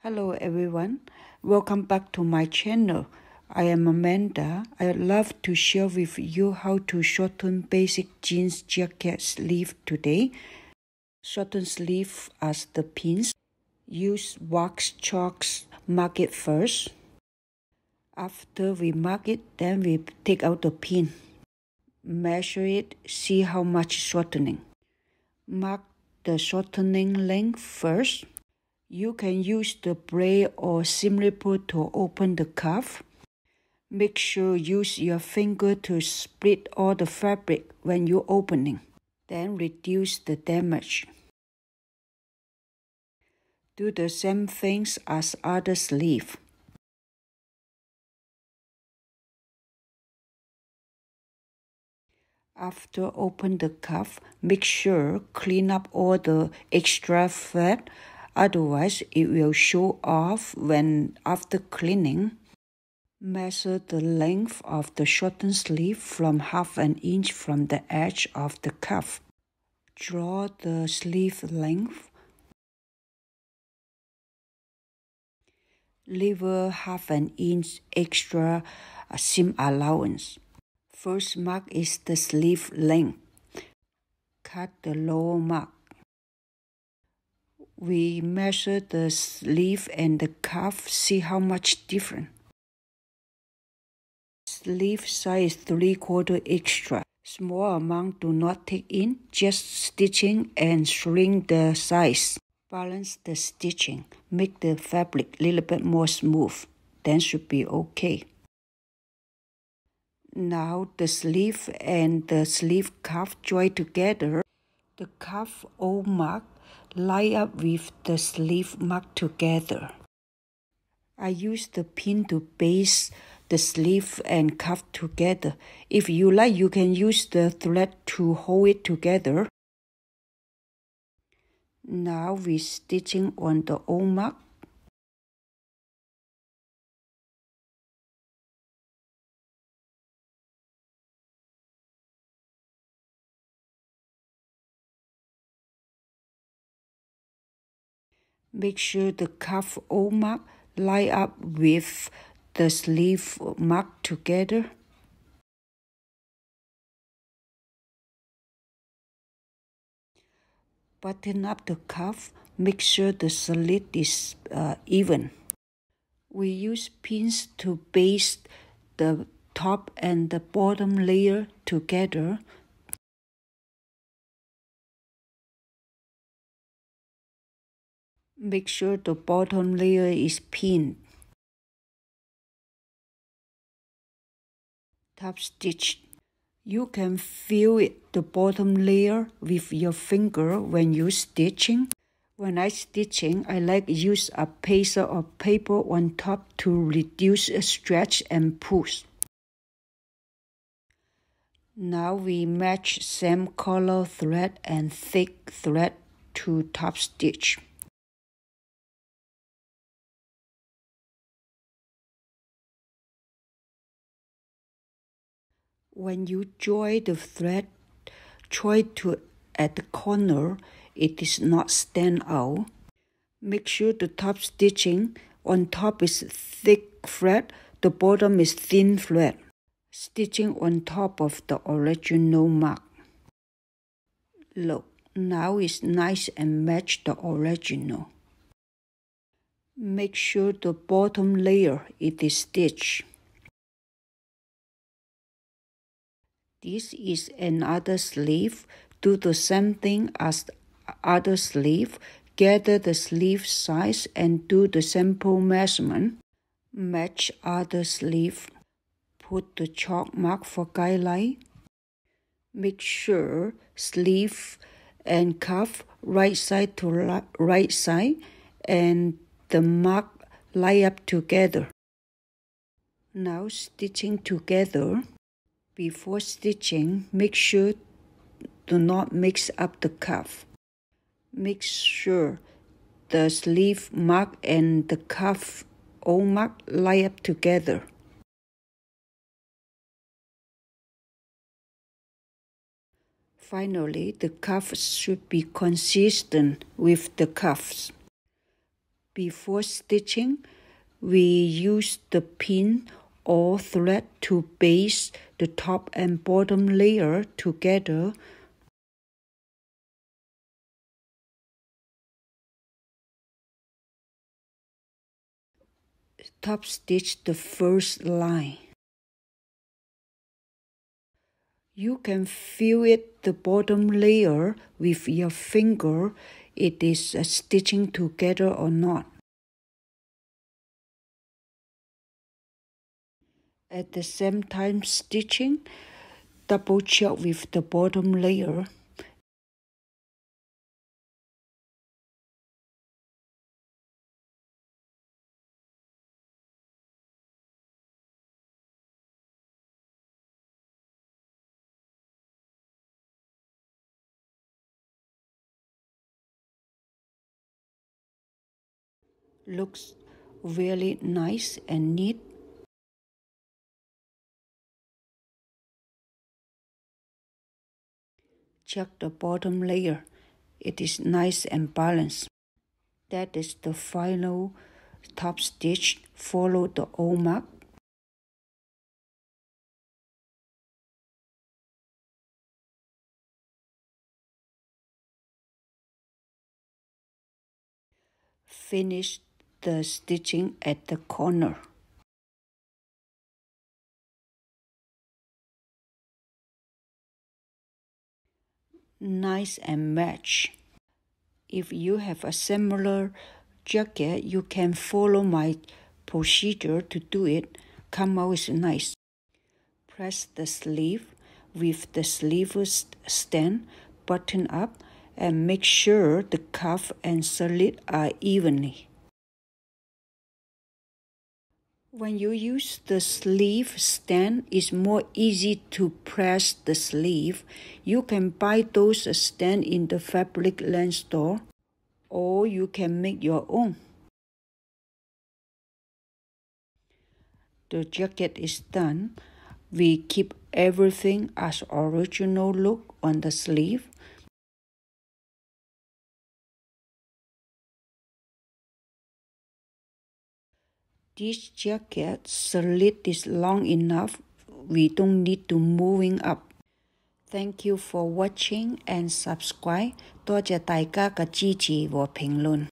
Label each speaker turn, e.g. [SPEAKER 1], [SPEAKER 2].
[SPEAKER 1] Hello everyone, welcome back to my channel. I am Amanda. I love to share with you how to shorten basic jeans jacket sleeve today. Shorten sleeve as the pins. Use wax chalks, mark it first. After we mark it, then we take out the pin. Measure it, see how much shortening. Mark the shortening length first. You can use the braid or seam ripper to open the cuff. Make sure use your finger to split all the fabric when you're opening. Then reduce the damage. Do the same things as other sleeve. After open the cuff, make sure clean up all the extra thread. Otherwise, it will show off when after cleaning. Measure the length of the shortened sleeve from half an inch from the edge of the cuff. Draw the sleeve length. Leave a half an inch extra seam allowance. First mark is the sleeve length. Cut the lower mark. We measure the sleeve and the cuff, see how much different. Sleeve size 3/4 extra. Small amount do not take in, just stitching and shrink the size. Balance the stitching, make the fabric a little bit more smooth, then should be okay. Now the sleeve and the sleeve cuff join together. The cuff O mark line up with the sleeve mark together. I use the pin to base the sleeve and cuff together. If you like, you can use the thread to hold it together. Now we're stitching on the O mark. Make sure the cuff O mark line up with the sleeve mark together. Button up the cuff, make sure the slit is even. We use pins to base the top and the bottom layer together. Make sure the bottom layer is pinned. Top stitch. You can feel it, the bottom layer with your finger when you're stitching. When I'm stitching, I like to use a piece of paper on top to reduce a stretch and push. Now we match same color thread and thick thread to top stitch. When you join the thread, try to at the corner it is not stand out. Make sure the top stitching on top is thick thread, the bottom is thin thread. Stitching on top of the original mark. Look, now it's nice and match the original. Make sure the bottom layer it is stitched. This is another sleeve. Do the same thing as the other sleeve. Gather the sleeve size and do the sample measurement. Match other sleeve. Put the chalk mark for guideline. Make sure sleeve and cuff right side to right side and the mark line up together. Now stitching together. Before stitching, make sure do not mix up the cuff. Make sure the sleeve mark and the cuff O mark line up together. Finally, the cuff should be consistent with the cuffs. Before stitching, we use the pin or thread to baste the top and bottom layer together. Top stitch the first line. You can feel it the bottom layer with your finger. It is stitching together or not. At the same time stitching, double check with the bottom layer. Looks really nice and neat. Check the bottom layer. It is nice and balanced. That is the final top stitch. Follow the O mark. Finish the stitching at the corner. Nice and match. If you have a similar jacket, you can follow my procedure to do it. Come out nice. Press the sleeve with the sleeve stand, button up, and make sure the cuff and slit are evenly. When you use the sleeve stand, it's more easy to press the sleeve. You can buy those stands in the fabric land store, or you can make your own. The jacket is done. We keep everything as original look on the sleeve. This jacket slit is long enough. We don't need to moving up. Thank you for watching and subscribe. 多謝大家嘅支持和評論。